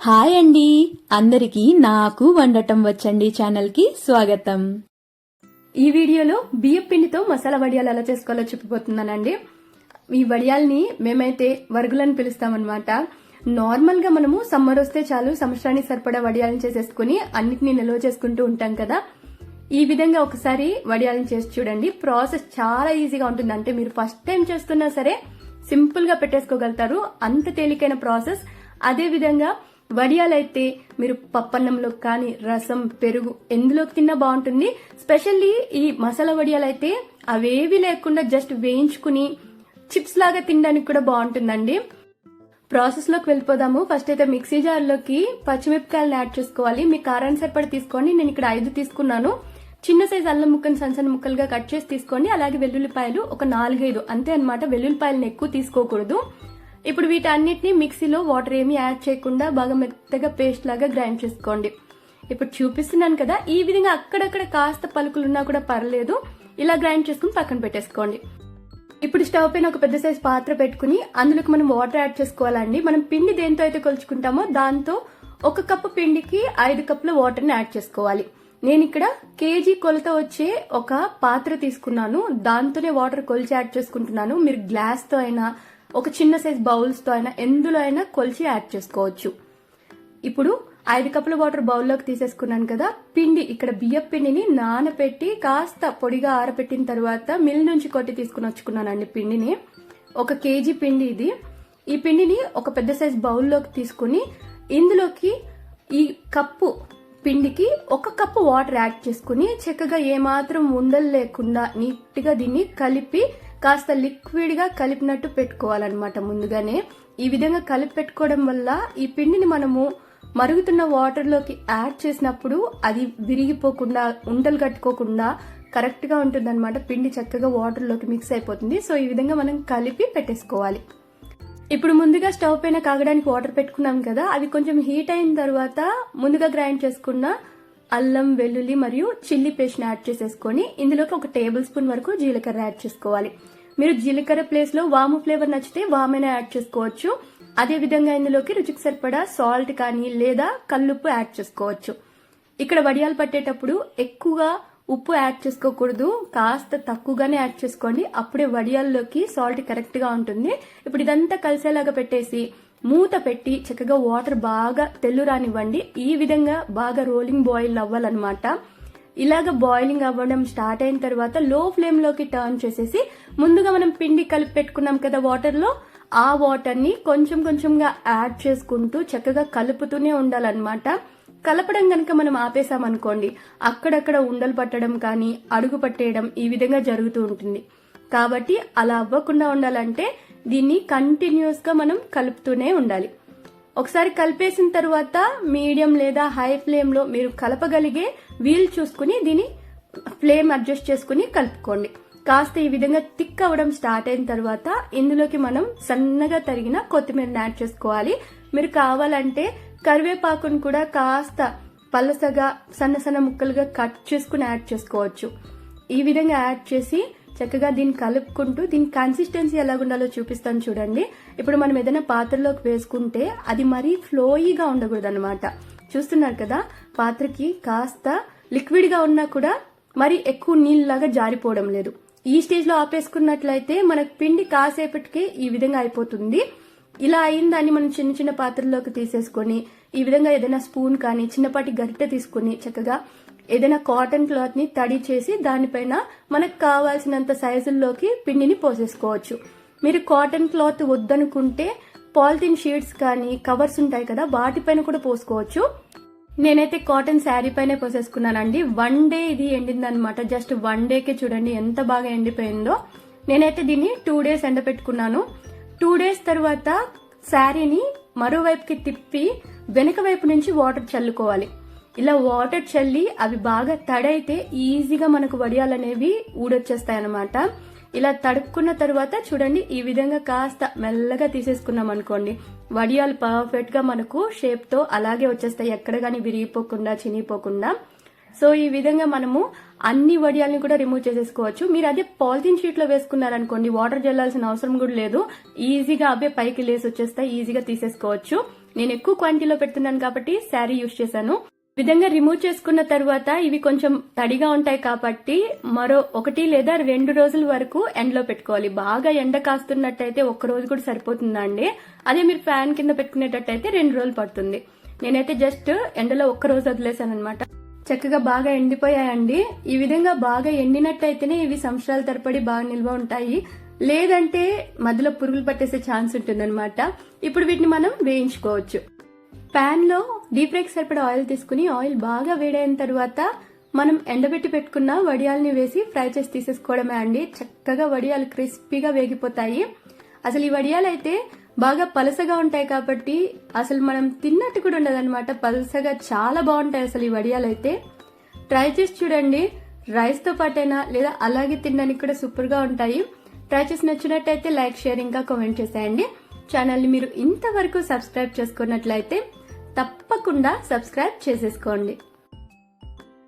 Hi అండి, అందరికీ నాకు వండటం వచ్చండి ఛానల్కి స్వాగతం. ఈ వీడియోలో బియ్యం పిండితో మసాలా వడియాలు ఎలా చేసుకోవాలో చెప్పిపోతున్నానండి. ఈ వడియాల్ని మేమైతే వరుగులని పిలుస్తామన్నమాట. నార్మల్గా మనము సమ్మర్ వస్తే చాలు సంవత్సరానికి సరిపడా వడియాలను చేసేసుకుని అన్నిటినీ నిల్వ చేసుకుంటూ ఉంటాం కదా. ఈ విధంగా ఒకసారి వడియాలను చేసి చూడండి. ప్రాసెస్ చాలా ఈజీగా ఉంటుంది. అంటే మీరు ఫస్ట్ టైం చేస్తున్నా సరే సింపుల్ గా పెట్టేసుకోగలుగుతారు. అంత తేలికైన ప్రాసెస్. అదే విధంగా వడియాలైతే మీరు పప్పన్నంలో కానీ రసం, పెరుగు ఎందులోకి తిన్నా బాగుంటుంది. స్పెషల్లీ ఈ మసాలా వడియాలైతే అవేవి లేకుండా జస్ట్ వేయించుకుని చిప్స్ లాగా తినడానికి కూడా బాగుంటుందండి. ప్రాసెస్ లోకి వెళ్ళిపోదాము. ఫస్ట్ అయితే మిక్సీ జార్లోకి పచ్చిమిరపకాయలను యాడ్ చేసుకోవాలి. మీ కారాన్ని సరిపడి తీసుకోండి. నేను ఇక్కడ 5 తీసుకున్నాను. చిన్న సైజు అల్లం ముక్కను సన్న ముక్కలుగా కట్ చేసి తీసుకోండి. అలాగే వెల్లుల్లిపాయలు ఒక 4-5 అంతే అన్నమాట. వెల్లుల్లిపాయలను ఎక్కువ తీసుకోకూడదు. ఇప్పుడు వీటన్నిటిని మిక్సీలో వాటర్ ఏమీ యాడ్ చేయకుండా బాగా మెత్తగా పేస్ట్ లాగా గ్రైండ్ చేసుకోండి. ఇప్పుడు చూపిస్తున్నాను కదా, ఈ విధంగా అక్కడక్కడ కాస్త పలుకులున్నా కూడా పర్లేదు. ఇలా గ్రైండ్ చేసుకుని పక్కన పెట్టేసుకోండి. ఇప్పుడు స్టవ్ పైన ఒక పెద్ద సైజ్ పాత్ర పెట్టుకుని అందులోకి మనం వాటర్ యాడ్ చేసుకోవాలండి. మనం పిండి దేంతో అయితే కొలుచుకుంటామో దాంతో 1 కప్పు పిండికి 5 కప్పుల వాటర్ ని యాడ్ చేసుకోవాలి. నేను ఇక్కడ కేజీ కొలత వచ్చే ఒక పాత్ర తీసుకున్నాను. దాంతోనే వాటర్ కొలిచి యాడ్ చేసుకుంటున్నాను. మీరు గ్లాస్ తో అయినా ఒక చిన్న సైజ్ బౌల్స్ తో అయినా ఎందులో అయినా కొలిచి యాడ్ చేసుకోవచ్చు. ఇప్పుడు 5 కప్పుల వాటర్ బౌల్లోకి తీసేసుకున్నాను కదా. పిండి ఇక్కడ బియ్యం పిండిని నానబెట్టి కాస్త పొడిగా ఆరబెట్టిన తర్వాత మిల్ నుంచి కొట్టి తీసుకుని వచ్చుకున్నానండి పిండిని. 1 కేజీ పిండి ఇది. ఈ పిండిని ఒక పెద్ద సైజ్ బౌల్లోకి తీసుకుని ఇందులోకి ఈ కప్పు పిండికి 1 కప్పు వాటర్ యాడ్ చేసుకుని చక్కగా ఏమాత్రం ఉండలు లేకుండా నీట్ గా దీన్ని కలిపి కాస్త లిక్విడ్ గా కలిపినట్టు పెట్టుకోవాలన్నమాట. ముందుగానే ఈ విధంగా కలిపి పెట్టుకోవడం వల్ల ఈ పిండిని మనము మరుగుతున్న వాటర్ లోకి యాడ్ చేసినప్పుడు అది విరిగిపోకుండా ఉండలు కట్టుకోకుండా కరెక్ట్ గా ఉంటుంది అనమాట. పిండి చక్కగా వాటర్ లోకి మిక్స్ అయిపోతుంది. సో ఈ విధంగా మనం కలిపి పెట్టేసుకోవాలి. ఇప్పుడు ముందుగా స్టవ్ పైన కాగడానికి వాటర్ పెట్టుకున్నాం కదా, అవి కొంచెం హీట్ అయిన తర్వాత ముందుగా గ్రైండ్ చేసుకున్న అల్లం, వెల్లుల్లి మరియు చిల్లీ పేస్ట్ ని యాడ్ చేసేసుకొని ఇందులోకి 1 టేబుల్ స్పూన్ వరకు జీలకర్ర యాడ్ చేసుకోవాలి. మీరు జీలకర్ర ప్లేస్ లో వాము ఫ్లేవర్ నచ్చితే వామైనా యాడ్ చేసుకోవచ్చు. అదే విధంగా ఇందులోకి రుచికి సరిపడా సాల్ట్ కానీ లేదా కల్లుప్పు యాడ్ చేసుకోవచ్చు. ఇక్కడ వడియాలు పట్టేటప్పుడు ఎక్కువగా ఉప్పు యాడ్ చేసుకోకూడదు, కాస్త తక్కువగానే యాడ్ చేసుకోండి. అప్పుడే వడియాల్లోకి సాల్ట్ కరెక్ట్ గా ఉంటుంది. ఇప్పుడు ఇదంతా కలిసేలాగా పెట్టేసి మూత పెట్టి చక్కగా వాటర్ బాగా తెల్లు రానివ్వండి. ఈ విధంగా బాగా రోలింగ్ బాయిల్ అవ్వాలన్నమాట. ఇలాగ బాయిలింగ్ అవ్వడం స్టార్ట్ అయిన తర్వాత లో ఫ్లేమ్ లోకి టర్న్ చేసేసి ముందుగా మనం పిండి కలిపి పెట్టుకున్నాం కదా వాటర్ లో, ఆ వాటర్ ని కొంచెం కొంచెంగా యాడ్ చేసుకుంటూ చక్కగా కలుపుతూనే ఉండాలన్నమాట. కలపడం గనక మనం ఆపేసామనుకోండి అక్కడక్కడ ఉండలు పట్టడం కానీ అడుగు పట్టేయడం ఈ విధంగా జరుగుతూ ఉంటుంది. కాబట్టి అలా అవ్వకుండా ఉండాలంటే దీన్ని కంటిన్యూస్ గా మనం కలుపుతూనే ఉండాలి. ఒకసారి కలిపేసిన తర్వాత మీడియం లేదా హై ఫ్లేమ్ లో మీరు కలపగలిగే వీల్ చూసుకుని దీన్ని ఫ్లేమ్ అడ్జస్ట్ చేసుకుని కలుపుకోండి. కాస్త ఈ విధంగా థిక్ అవ్వడం స్టార్ట్ అయిన తర్వాత ఇందులోకి మనం సన్నగా తరిగిన కొత్తిమీరని యాడ్ చేసుకోవాలి. మీరు కావాలంటే కరివేపాకును కూడా కాస్త పలసగా సన్న సన్న ముక్కలుగా కట్ చేసుకుని యాడ్ చేసుకోవచ్చు. ఈ విధంగా యాడ్ చేసి చక్కగా దీన్ని కలుపుకుంటూ దీని కన్సిస్టెన్సీ ఎలాగుండాలో చూపిస్తాను చూడండి. ఇప్పుడు మనం ఏదైనా పాత్రలోకి వేసుకుంటే అది మరీ ఫ్లోయీగా ఉండకూడదు అనమాట. చూస్తున్నారు కదా, పాత్రకి కాస్త లిక్విడ్ గా ఉన్నా కూడా మరి ఎక్కువ నీళ్ళలాగా జారిపోవడం లేదు. ఈ స్టేజ్ లో ఆపేసుకున్నట్లయితే మనకు పిండి కాసేపటికే ఈ విధంగా అయిపోతుంది. ఇలా అయిన దాన్ని మనం చిన్న చిన్న పాత్రలోకి తీసేసుకొని ఈ విధంగా ఏదైనా స్పూన్ కానీ చిన్నపాటి గరిటె తీసుకుని చక్కగా ఏదైనా కాటన్ క్లాత్ ని తడి చేసి దానిపైన మనకు కావాల్సినంత సైజుల్లోకి పిండిని పోసేసుకోవచ్చు. మీరు కాటన్ క్లాత్ వద్దనుకుంటే పాలిథిన్ షీట్స్ కానీ కవర్స్ ఉంటాయి కదా, వాటిపైన కూడా పోసుకోవచ్చు. నేనైతే కాటన్ శారీ పైన పోసేసుకున్నానండి. 1 డే ఇది ఎండిందనమాట. జస్ట్ 1 డేకే చూడండి ఎంత బాగా ఎండిపోయిందో. నేనైతే దీన్ని 2 డేస్ ఎండబెట్టుకున్నాను. 2 డేస్ తర్వాత శారీని మరోవైపుకి తిప్పి వెనక వైపు నుంచి వాటర్ చల్లుకోవాలి. ఇలా వాటర్ చల్లి అవి బాగా తడైతే ఈజీగా మనకు వడియాలనేవి ఊడొచ్చేస్తాయి అన్నమాట. ఇలా తడుపుకున్న తర్వాత చూడండి ఈ విధంగా కాస్త మెల్లగా తీసేసుకున్నాం అనుకోండి, వడియాలు పర్ఫెక్ట్ గా మనకు షేప్ తో అలాగే వచ్చేస్తాయి, ఎక్కడ గానీ విరిగిపోకుండా చినిగిపోకుండా. సో ఈ విధంగా మనము అన్ని వడియాల్ని కూడా రిమూవ్ చేసేసుకోవచ్చు. మీరు అదే పాలిథిన్ షీట్ లో వేసుకున్నారనుకోండి వాటర్ జల్లాల్సిన అవసరం కూడా లేదు. ఈజీగా అవే పైకి లేసి వచ్చేస్తాయి, ఈజీగా తీసేసుకోవచ్చు. నేను ఎక్కువ క్వాంటిటీలో పెడుతున్నాను కాబట్టి శారీ యూజ్ చేశాను. ఈ విధంగా రిమూవ్ చేసుకున్న తర్వాత ఇవి కొంచెం తడిగా ఉంటాయి కాబట్టి మరో 1 లేదా 2 రోజుల వరకు ఎండలో పెట్టుకోవాలి. బాగా ఎండ కాస్తున్నట్టయితే 1 రోజు కూడా సరిపోతుందండి. అదే మీరు ఫ్యాన్ కింద పెట్టుకునేటట్టయితే 2 రోజులు పడుతుంది. నేనైతే జస్ట్ ఎండలో 1 రోజు వదిలేసాను అనమాట. చక్కగా బాగా ఎండిపోయాయండి. ఈ విధంగా బాగా ఎండినట్టయితేనే ఇవి సంవత్సరాల తరబడి బాగా నిల్వ ఉంటాయి. లేదంటే మధ్యలో పురుగులు పట్టేసే ఛాన్స్ ఉంటుందన్నమాట. ఇప్పుడు వీటిని మనం వేయించుకోవచ్చు. పాన్ లో డీప్ ఫ్రైకి సరిపడా ఆయిల్ తీసుకుని ఆయిల్ బాగా వేడైన తర్వాత మనం ఎండబెట్టి పెట్టుకున్న వడియాల్ని వేసి ఫ్రై చేసి తీసేసుకోవడమే అండి. చక్కగా వడియాలు క్రిస్పీగా వేగిపోతాయి. అసలు ఈ వడియాలు అయితే బాగా పలసగా ఉంటాయి కాబట్టి అసలు మనం తిన్నట్టు కూడా ఉండదన్నమాట. పలసగా చాలా బాగుంటాయి అసలు ఈ వడియాలు అయితే. ట్రై చేసి చూడండి. రైస్ తో పాటైనా లేదా అలాగే తినడానికి కూడా సూపర్ గా ఉంటాయి. ట్రై చేసి నచ్చినట్టయితే లైక్, షేర్, ఇంకా కామెంట్ చేసేయండి. ఛానల్ ని మీరు ఇంతవరకు సబ్స్క్రైబ్ చేసుకున్నట్లయితే తప్పకుండా సబ్స్క్రైబ్ చేసేసుకోండి.